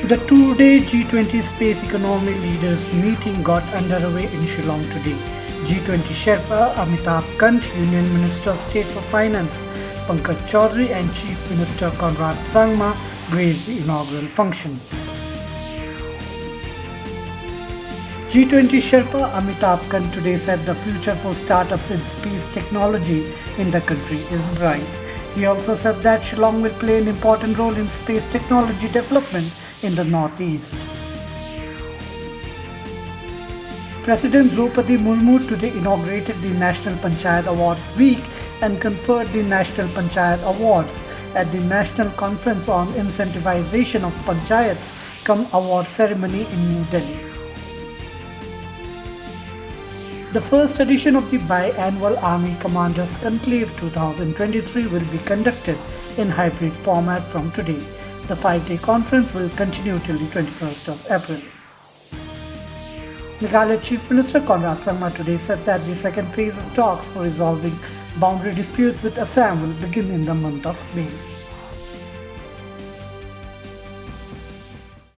The two-day G20 Space Economy Leaders meeting got underway in Shillong today. G20 Sherpa Amitabh Kant, Union Minister of State for Finance Pankaj Chaudhary and Chief Minister Conrad Sangma graced the inaugural function. G20 Sherpa Amitabh Kant today said the future for startups in space technology in the country is bright. He also said that Shillong will play an important role in space technology development in the Northeast. President Draupadi Murmu today inaugurated the National Panchayat Awards Week and conferred the National Panchayat Awards at the National Conference on Incentivization of Panchayats cum award ceremony in New Delhi. The first edition of the biannual Army Commanders Conclave 2023 will be conducted in hybrid format from today. The 5-day conference will continue till the 21st of April. Meghalaya Chief Minister Conrad Sangma today said that the second phase of talks for resolving boundary disputes with Assam will begin in the month of May.